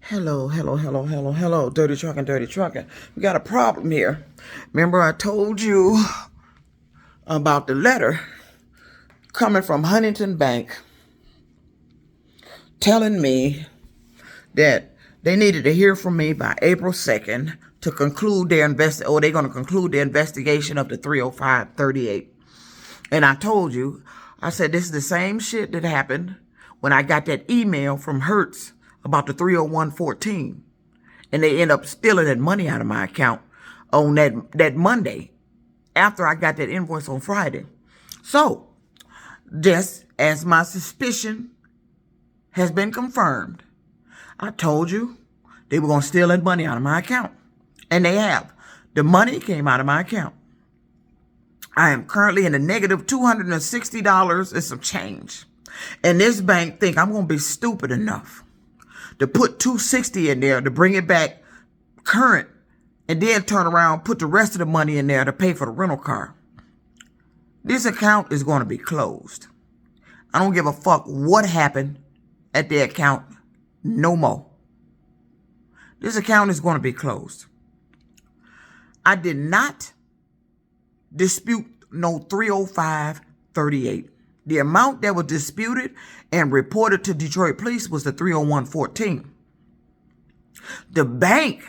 Hello, Dirty Trucking. We got a problem here. Remember I told you about the letter coming from Huntington Bank telling me that they needed to hear from me by April 2nd to conclude their they're going to conclude their investigation of the 30538. And I told you, I said, this is the same shit that happened when I got that email from Hertz about the 30114. And they end up stealing that money out of my account on that Monday after I got that invoice on Friday. So, just as my suspicion has been confirmed, I told you they were going to steal that money out of my account. And they have. The money came out of my account. I am currently in a negative $260 and some change. And this bank think I'm going to be stupid enough to put $260 in there to bring it back current and then turn around, put the rest of the money in there to pay for the rental car. This account is going to be closed. I don't give a fuck what happened at the account no more. This account is going to be closed. I did not dispute no 30538. The amount that was disputed and reported to Detroit police was the 30114. The bank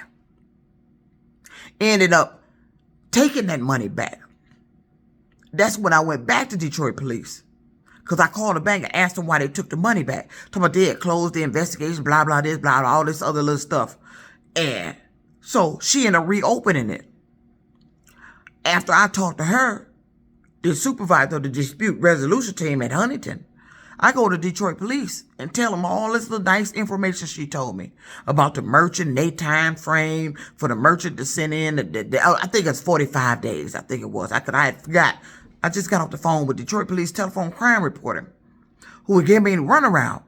ended up taking that money back. That's when I went back to Detroit police. Because I called the bank and asked them why they took the money back. Talking about they had closed the investigation, blah, blah, this, blah, blah, all this other little stuff. And so she ended up reopening it. After I talked to her, the supervisor of the dispute resolution team at Huntington, I go to Detroit police and tell them all this little nice information she told me about the merchant, their time frame for the merchant to send in. I think it's 45 days. I think it was. I had forgot. I just got off the phone with Detroit police telephone crime reporter who would give me a runaround.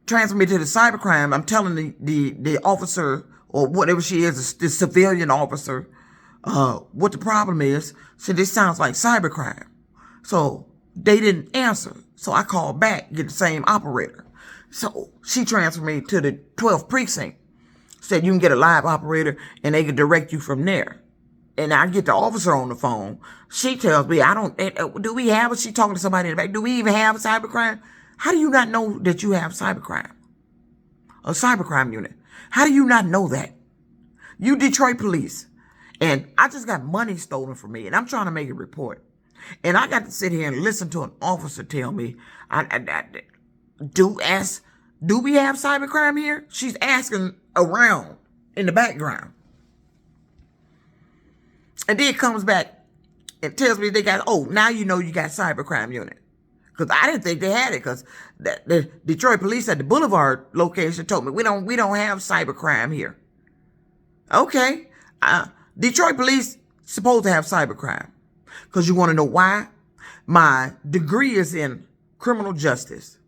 Transfer me to the cybercrime. I'm telling the officer or whatever she is, the civilian officer, what the problem is. So this sounds like cybercrime. So they didn't answer. So I called back, get the same operator. So she transferred me to the 12th precinct. Said you can get a live operator and they can direct you from there. And I get the officer on the phone. She tells me, do we have, she talking to somebody in the back, do we even have cybercrime? How do you not know that you have cybercrime? A cybercrime unit. How do you not know that? You Detroit police. And I just got money stolen from me and I'm trying to make a report. And I got to sit here and listen to an officer tell me, do we have cybercrime here? She's asking around in the background. And then it comes back and tells me they got, now you know you got cybercrime unit. Because I didn't think they had it because the Detroit police at the Boulevard location told me we don't have cybercrime here. Okay. Detroit police supposed to have cybercrime. Because you want to know why? My degree is in criminal justice.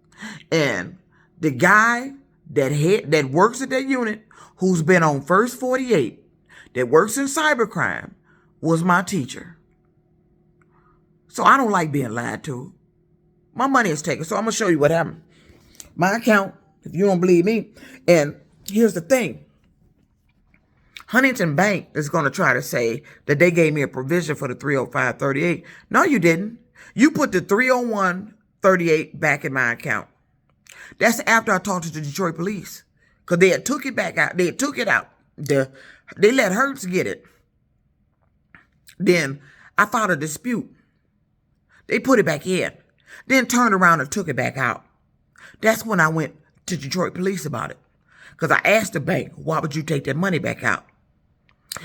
And the guy that works at that unit, who's been on First 48, that works in cybercrime, was my teacher. So I don't like being lied to. My money is taken. So I'm going to show you what happened. My account, if you don't believe me. And here's the thing. Huntington Bank is going to try to say that they gave me a provision for the 30538. No, you didn't. You put the 30138 back in my account. That's after I talked to the Detroit police. Because they had took it back out. They had took it out. They let Hertz get it. Then I filed a dispute. They put it back in. Then turned around and took it back out. That's when I went to Detroit police about it. Because I asked the bank, why would you take that money back out?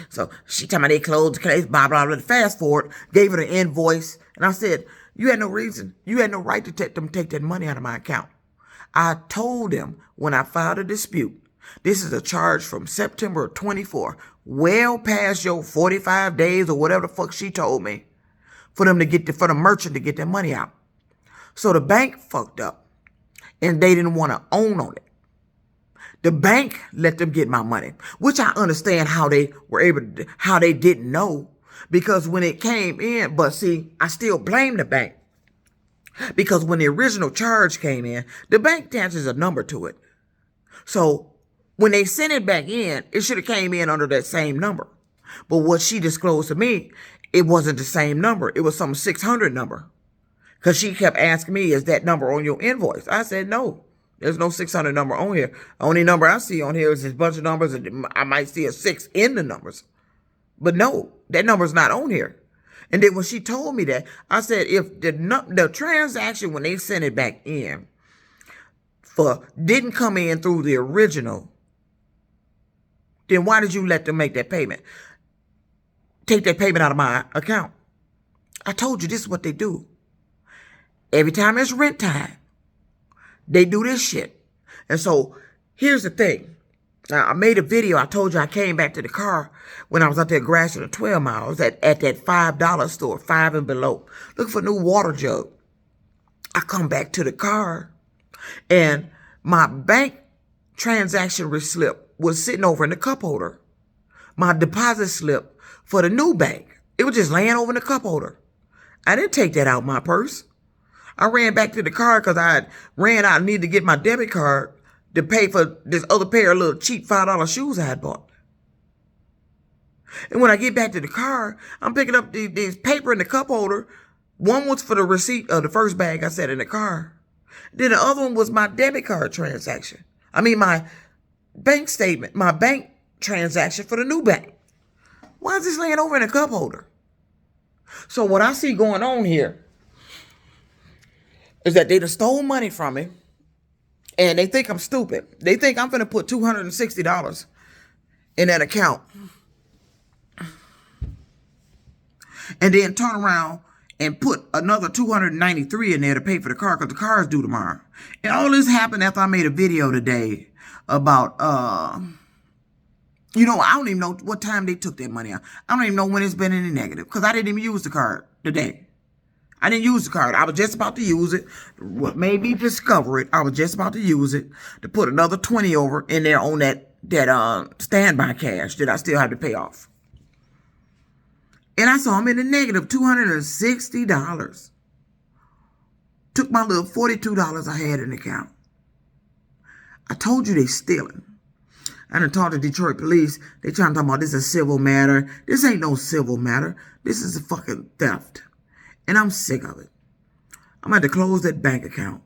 So she told me they closed the case, blah, blah, blah. Fast forward, gave her the invoice. And I said, you had no reason. You had no right to take that money out of my account. I told them when I filed a dispute, this is a charge from September 24, well past your 45 days or whatever the fuck she told me, for the merchant to get their money out. So the bank fucked up and they didn't want to own on it. The bank let them get my money, which I understand how they didn't know, because when it came in, but see, I still blame the bank, because when the original charge came in, the bank attaches a number to it. So when they sent it back in, it should have came in under that same number. But what she disclosed to me, it wasn't the same number. It was some 600 number. Because she kept asking me, is that number on your invoice? I said, no. There's no 600 number on here. Only number I see on here is this bunch of numbers, and I might see a 6 in the numbers. But no, that number's not on here. And then when she told me that, I said, if the transaction, when they sent it back in, didn't come in through the original, then why did you let them make that payment? Take that payment out of my account. I told you this is what they do. Every time it's rent time, they do this shit. And so here's the thing. Now, I made a video. I told you I came back to the car when I was out there grassing the 12 miles at that $5 store, 5 and below, looking for a new water jug. I come back to the car, and my bank transaction slip was sitting over in the cup holder. My deposit slip for the new bank, it was just laying over in the cup holder. I didn't take that out of my purse. I ran back to the car because I ran out and needed to get my debit card to pay for this other pair of little cheap $5 shoes I had bought. And when I get back to the car, I'm picking up these paper in the cup holder. One was for the receipt of the first bag I set in the car. Then the other one was my debit card transaction. I mean, my bank statement, my bank transaction for the new bank. Why is this laying over in a cup holder? So what I see going on here is that they just stole money from me, and they think I'm stupid. They think I'm going to put $260 in that account and then turn around and put another $293 in there to pay for the car because the car is due tomorrow. And all this happened after I made a video today about, I don't even know what time they took that money out. I don't even know when it's been in the negative because I didn't even use the card today. I didn't use the card. I was just about to use it. What made me discover it, I was just about to use it to put another 20 over in there on that standby cash that I still have to pay off. And I saw I'm in the negative $260. Took my little $42 I had in the account. I told you they stealing. I done talked to Detroit police. They trying to talk about this is a civil matter. This ain't no civil matter. This is a fucking theft. And I'm sick of it. I'm going to close that bank account.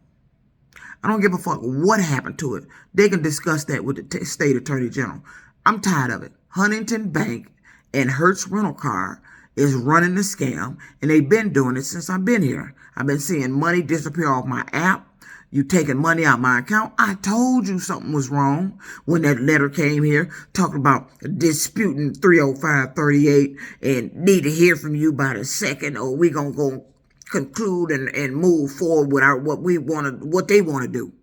I don't give a fuck what happened to it. They can discuss that with the state attorney general. I'm tired of it. Huntington Bank and Hertz Rental Car is running the scam, and they've been doing it since I've been here. I've been seeing money disappear off my app. You taking money out my account. I told you something was wrong when that letter came here talking about disputing 30538 and need to hear from you by the second, or we gonna go conclude and move forward with what they want to do.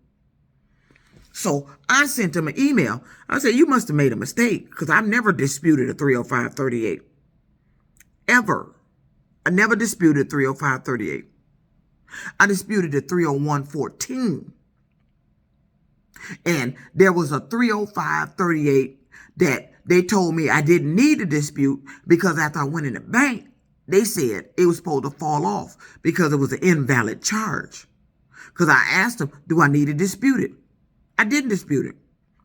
So I sent them an email. I said, you must have made a mistake because I've never disputed a 30538. Ever. I never disputed 30538. I disputed the 30114. And there was a 30538 that they told me I didn't need to dispute because after I went in the bank, they said it was supposed to fall off because it was an invalid charge. Because I asked them, do I need to dispute it? I didn't dispute it.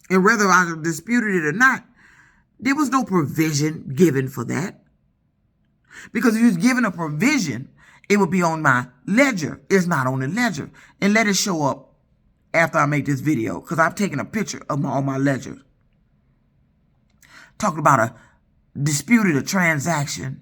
And whether I disputed it or not, there was no provision given for that. Because if you was given a provision, it would be on my ledger. It's not on the ledger. And let it show up after I make this video because I've taken a picture of all my ledgers. Talking about a transaction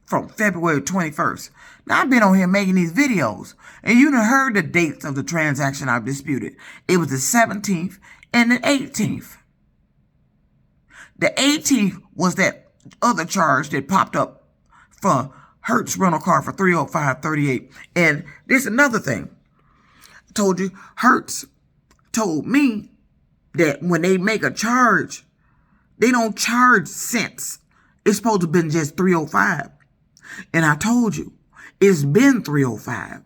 from February 21st. Now, I've been on here making these videos, and you done heard the dates of the transaction I've disputed. It was the 17th and the 18th. The 18th was that other charge that popped up for Hertz Rental Car for 30538. And there's another thing. I told you, Hertz told me that when they make a charge, they don't charge cents. It's supposed to have been just 305. And I told you, it's been 305.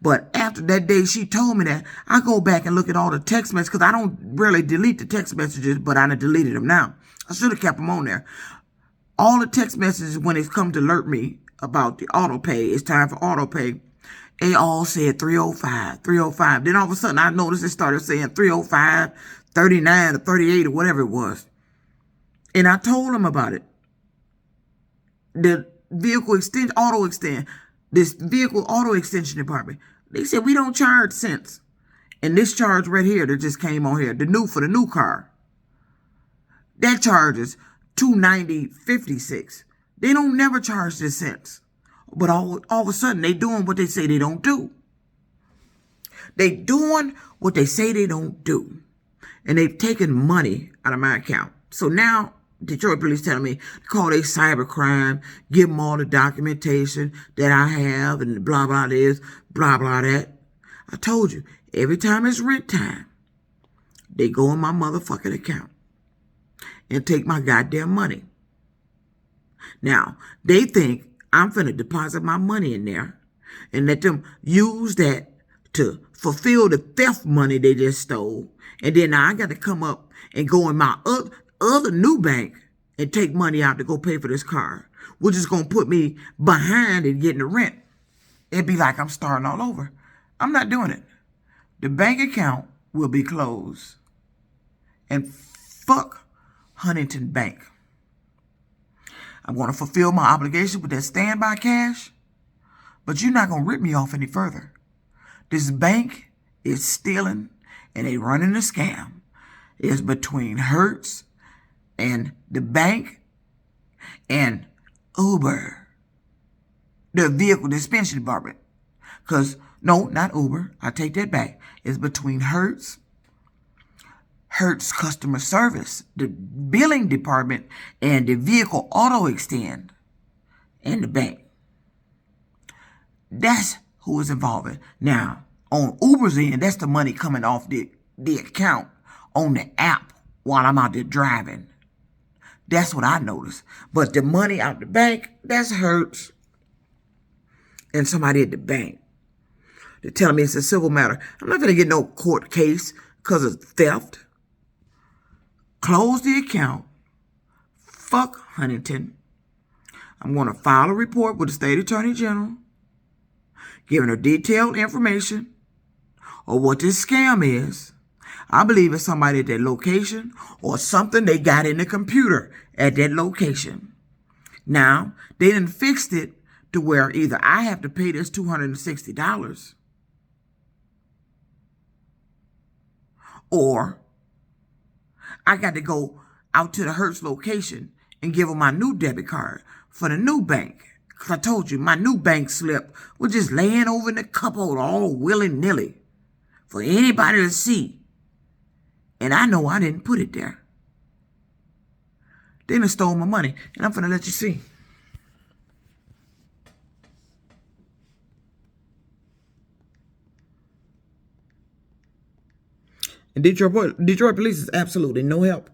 But after that day she told me that, I go back and look at all the text messages because I don't really delete the text messages, but I done deleted them now. I should have kept them on there. All the text messages when it's come to alert me about the auto pay, it's time for auto pay, they all said 305, 305. Then all of a sudden I noticed it started saying 305, 39 or 38 or whatever it was. And I told them about it. The vehicle auto extension department, they said we don't charge cents. And this charge right here that just came on here, for the new car, that charges $290.56. They don't never charge the cents. But all of a sudden they doing what they say they don't do. They doing what they say they don't do. And they've taken money out of my account. So now Detroit police telling me to call a cybercrime, give them all the documentation that I have and blah, blah this, blah, blah that. I told you, every time it's rent time, they go in my motherfucking account and take my goddamn money. Now, they think I'm finna deposit my money in there and let them use that to fulfill the theft money they just stole. And then now I got to come up and go in my other new bank and take money out to go pay for this car, which is going to put me behind in getting the rent. It'd be like I'm starting all over. I'm not doing it. The bank account will be closed. And fuck Huntington Bank. I'm going to fulfill my obligation with that standby cash, but you're not going to rip me off any further. This bank is stealing and they running a scam. It's between Hertz and the bank and Uber, the vehicle dispensing department. Because, no, not Uber. I take that back. It's between Hertz customer service, the billing department, and the vehicle auto extend, and the bank. That's who is involved. Now, on Uber's end, that's the money coming off the account on the app while I'm out there driving. That's what I noticed. But the money out the bank, that's Hertz and somebody at the bank. They're telling me it's a civil matter. I'm not going to get no court case because of theft. Close the account. Fuck Huntington. I'm going to file a report with the state attorney general, giving her detailed information of what this scam is. I believe it's somebody at that location or something they got in the computer at that location. Now, they done fixed it to where either I have to pay this $260 or I got to go out to the Hertz location and give them my new debit card for the new bank. Because I told you, my new bank slip was just laying over in the cupboard all willy-nilly for anybody to see. And I know I didn't put it there. They done stole my money, and I'm finna let you see. And Detroit police is absolutely no help.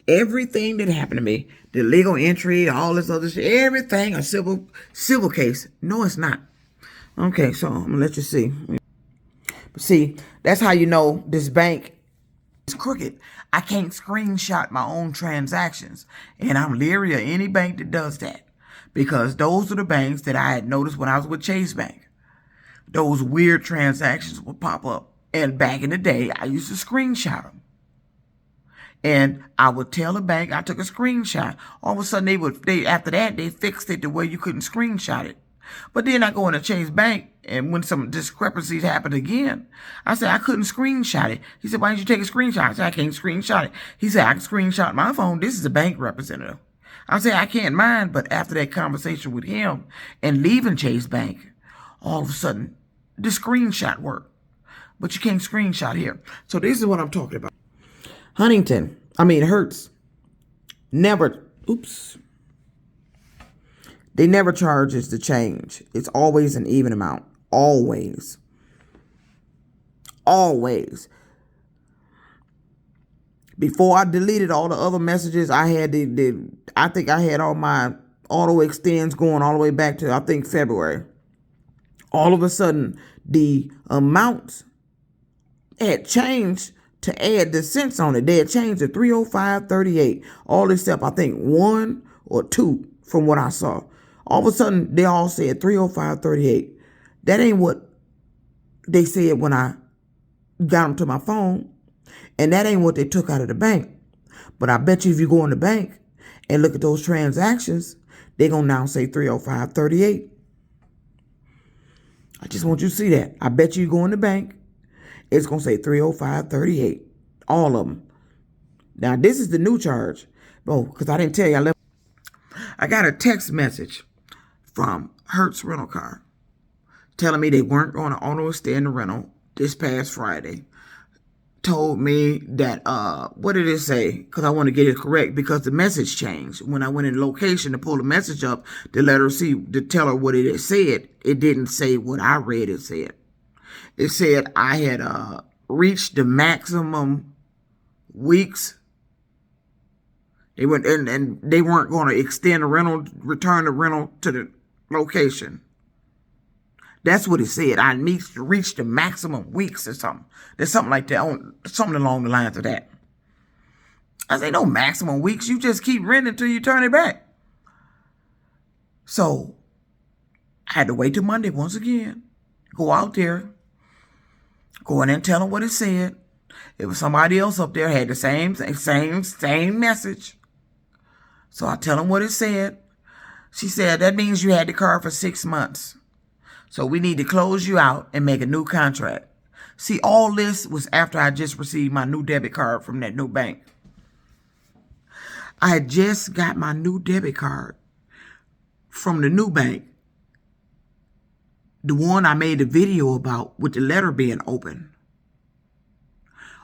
Everything that happened to me, the legal entry, all this other shit, everything, a civil case. No, it's not. Okay, so I'm gonna let you see. But see, that's how you know this bank is crooked. I can't screenshot my own transactions, and I'm leery of any bank that does that. Because those are the banks that I had noticed when I was with Chase Bank. Those weird transactions would pop up. And back in the day, I used to screenshot them. And I would tell the bank I took a screenshot. All of a sudden, after that, they fixed it to where you couldn't screenshot it. But then I go into Chase Bank, and when some discrepancies happened again, I said I couldn't screenshot it. He said, why didn't you take a screenshot? I said, I can't screenshot it. He said, I can screenshot my phone. This is a bank representative. I said, I can't mind, but after that conversation with him and leaving Chase Bank, all of a sudden, the screenshot worked. But you can't screenshot here. So this is what I'm talking about. Hertz, they never charges the change. It's always an even amount. Always. Always. Before I deleted all the other messages, I had I think I had all my auto extends going all the way back to, I think, February. All of a sudden, the amounts had changed to add the cents on it. They had changed to $305.38. All except, I think, 1 or 2 from what I saw. All of a sudden, they all said $305.38. That ain't what they said when I got them to my phone, and that ain't what they took out of the bank. But I bet you if you go in the bank and look at those transactions, they're going to now say 305.38. I just want you to see that. I bet you go in the bank, it's going to say 305.38. All of them. Now, this is the new charge. Oh, because I didn't tell you, I got a text message from Hertz Rental Car telling me they weren't going to auto extend the rental this past Friday. Told me that, what did it say? Because I want to get it correct, because the message changed. When I went in the location to pull the message up to let her see, to tell her what it had said, it didn't say what I read it said. It said I had reached the maximum weeks. They went and they weren't going to extend the rental, return the rental to the location. That's what it said. I reached the maximum weeks or something. There's something like that, something along the lines of that. I say, no maximum weeks. You just keep renting until you turn it back. So I had to wait till Monday once again. Go out there. Go in and tell them what it said. It was somebody else up there had the same message. So I tell them what it said. She said, that means you had the car for 6 months. So we need to close you out and make a new contract. See, all this was after I just received my new debit card from that new bank. I had just got my new debit card from the new bank. The one I made a video about with the letter being open.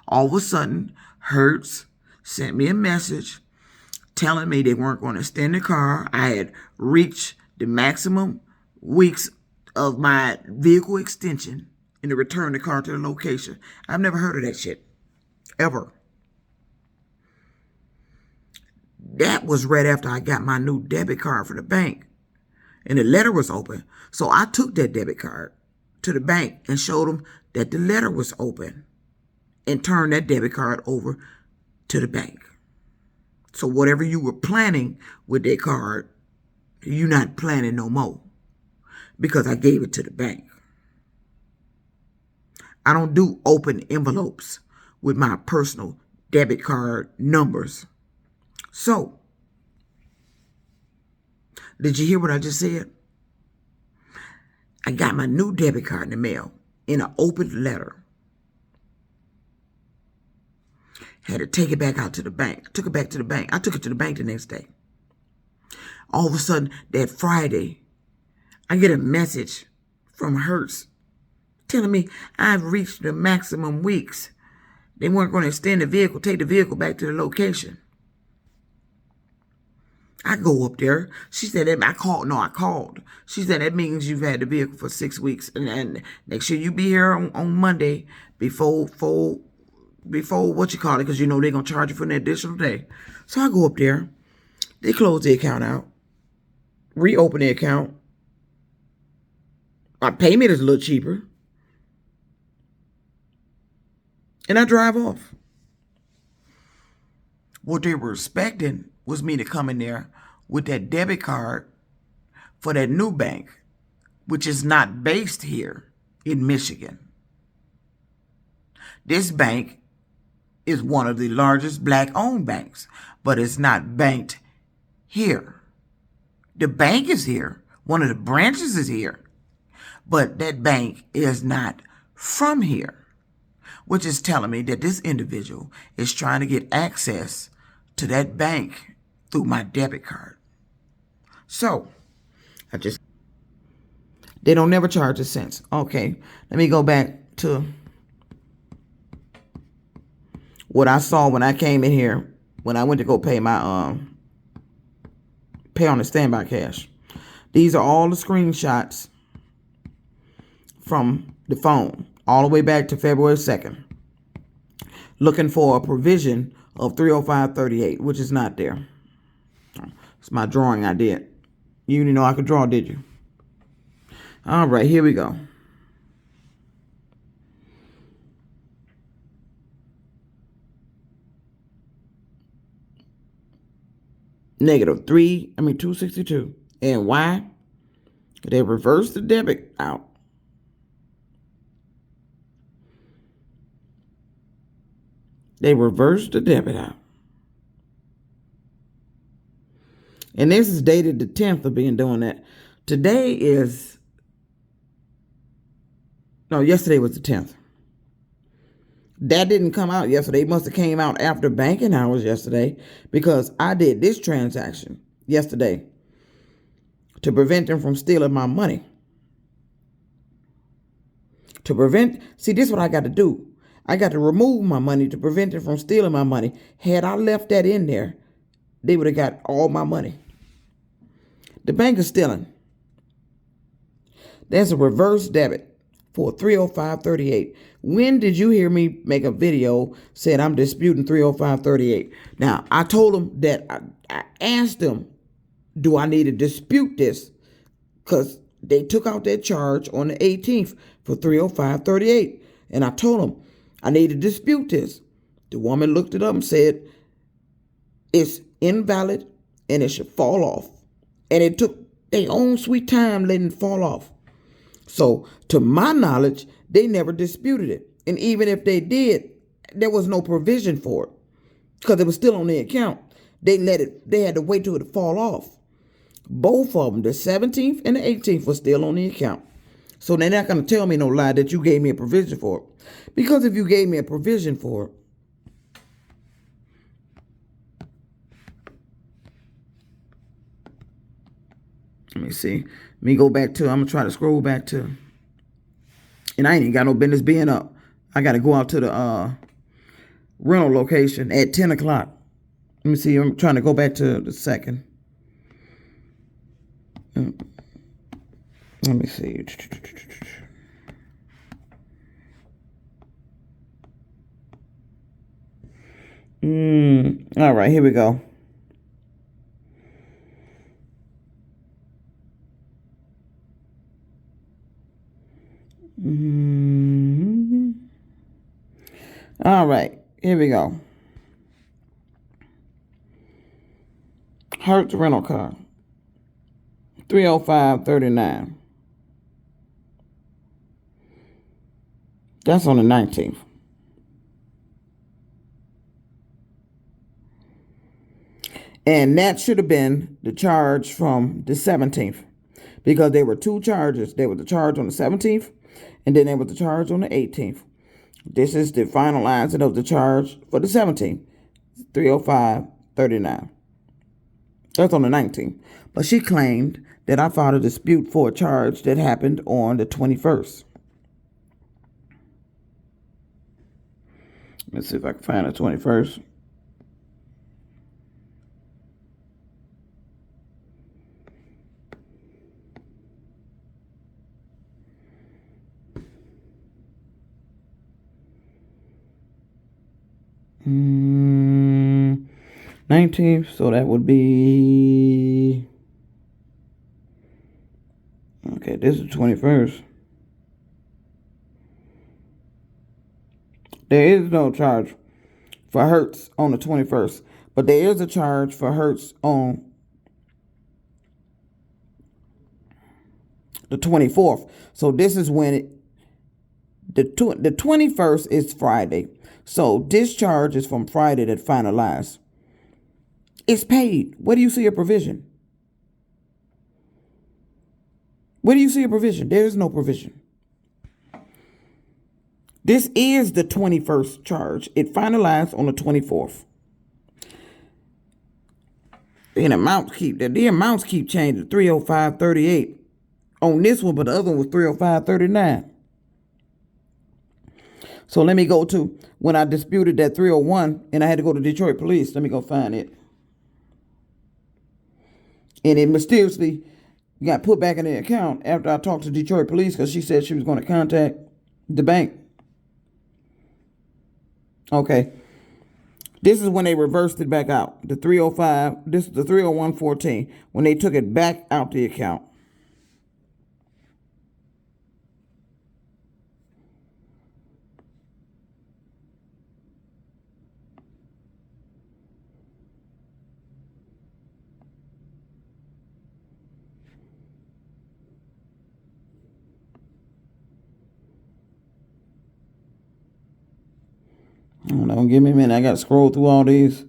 All of a sudden, Hertz sent me a message telling me they weren't going to extend the car. I had reached the maximum weeks of my vehicle extension and to return the car to the location. I've never heard of that shit. Ever. That was right after I got my new debit card from the bank. And the letter was open. So I took that debit card to the bank and showed them that the letter was open. And turned that debit card over to the bank. So whatever you were planning with that card, you're not planning no more. Because I gave it to the bank. I don't do open envelopes with my personal debit card numbers. So, did you hear what I just said? I got my new debit card in the mail in an open letter. Had to take it back out to the bank. I took it back to the bank. I took it to the bank the next day. All of a sudden, that Friday, I get a message from Hertz telling me I've reached the maximum weeks. They weren't going to extend the vehicle, take the vehicle back to the location. I go up there. She said, I called. She said, that means you've had the vehicle for 6 weeks. And make sure you be here on Monday before what you call it, because you know they're going to charge you for an additional day. So I go up there. They close the account out. Reopen the account. My payment is a little cheaper. And I drive off. What they were expecting was me to come in there with that debit card for that new bank, which is not based here in Michigan. This bank is one of the largest black-owned banks, but it's not banked here. The bank is here. One of the branches is here. But that bank is not from here, which is telling me that this individual is trying to get access to that bank through my debit card. So, they don't never charge a cent. Okay, let me go back to what I saw when I came in here, when I went to go pay my, pay on the standby cash. These are all the screenshots from the phone, all the way back to February 2nd, looking for a provision of 305.38, which is not there. It's my drawing I did. You didn't know I could draw, did you? All right, here we go. Negative 262. And why? They reversed the debit out. They reversed the debit out. And this is dated the 10th of being doing that. Today is, no, yesterday was the 10th. That didn't come out yesterday. It must have came out after banking hours yesterday, because I did this transaction yesterday to prevent them from stealing my money. See, this is what I got to do. I got to remove my money to prevent them from stealing my money. Had I left that in there, they would have got all my money. The bank is stealing. There's a reverse debit for 305.38. When did you hear me make a video saying I'm disputing 305.38? Now, I told them that I asked them, do I need to dispute this? Because they took out that charge on the 18th for 305.38. And I told them I need to dispute this. The woman looked it up and said it's invalid and it should fall off. And it took their own sweet time letting it fall off. So, to my knowledge, they never disputed it. And even if they did, there was no provision for it because it was still on the account. They had to wait till it fall off. Both of them, the 17th and the 18th, were still on the account. So they're not going to tell me no lie that you gave me a provision for it. Because if you gave me a provision for it, let me see. Let me go back to, I'm going to try to scroll back to, and I ain't even got no business being up. I got to go out to the rental location at 10 o'clock. Let me see. I'm trying to go back to the second. Let me see. All right, here we go. All right, here we go. Hertz rental car, 305.39. That's on the 19th. And that should have been the charge from the 17th, because there were two charges. There was the charge on the 17th, and then there was the charge on the 18th. This is the finalizing of the charge for the 17th, 305.39. That's on the 19th. But she claimed that I filed a dispute for a charge that happened on the 21st. Let's see if I can find the 21st. Mm, 19th, so that would be, okay, this is the 21st. There is no charge for Hertz on the 21st, but there is a charge for Hertz on the 24th. So this is when the 21st is Friday. So this charge is from Friday that finalized. It's paid. Where do you see a provision? Where do you see a provision? There is no provision. This is the 21st charge. It finalized on the 24th. And the amounts keep changing. 305.38 on this one, but the other one was 305.39. So let me go to when I disputed that 301 and I had to go to Detroit Police. Let me go find it. And it mysteriously got put back in the account after I talked to Detroit Police because she said she was going to contact the bank. Okay. This is when they reversed it back out. The 305, this is the 301.14, when they took it back out the account. Hold on, give me a minute. I got to scroll through all these.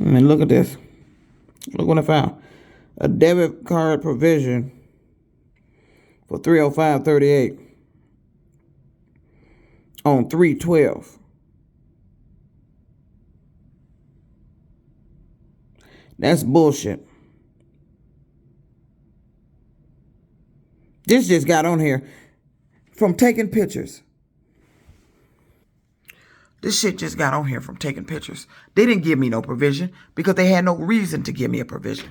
I mean, look at this. Look what I found. A debit card provision for 305.38 on 312. That's bullshit. This just got on here from taking pictures. This shit just got on here from taking pictures. They didn't give me no provision because they had no reason to give me a provision.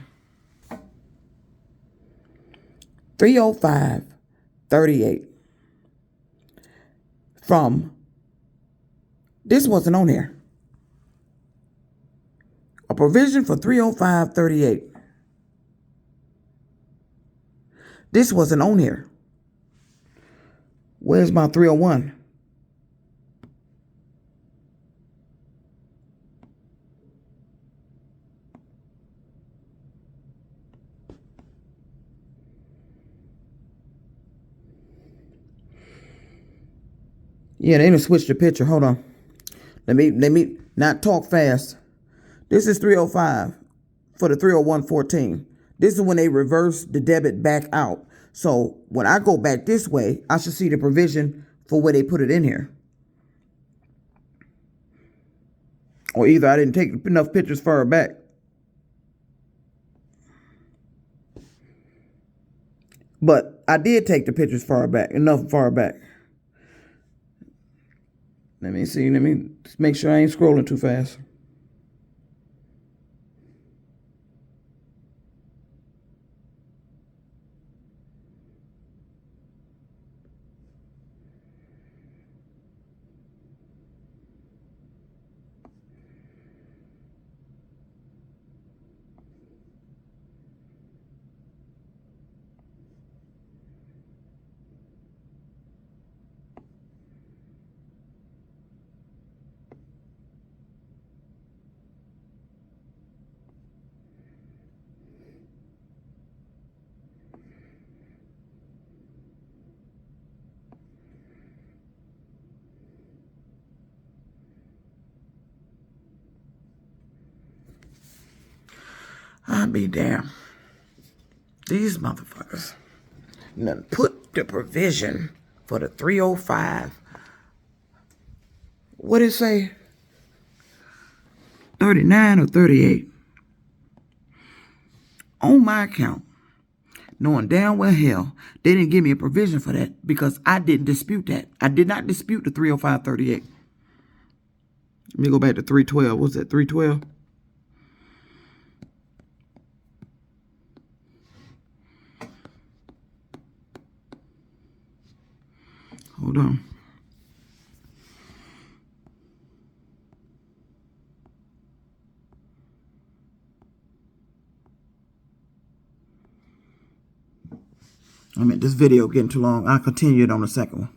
305.38 from, this wasn't on here. A provision for 305.38. This wasn't on here. Where's my 301? Yeah, they didn't switch the picture. Hold on. Let me not talk fast. This is 305 for the 301.14. This is when they reverse the debit back out. So when I go back this way, I should see the provision for where they put it in here. Or either I didn't take enough pictures far back. But I did take the pictures enough far back. Let me see. Let me make sure I ain't scrolling too fast. I'll be damned. These motherfuckers put the provision for the 305. What did it say? 39 or 38 on my account, knowing damn well hell they didn't give me a provision for that because I didn't dispute that. I did not dispute the 305.38. Let me go back to 312. What's that, 312? Hold on. I mean, this video getting too long. I'll continue it on the second one.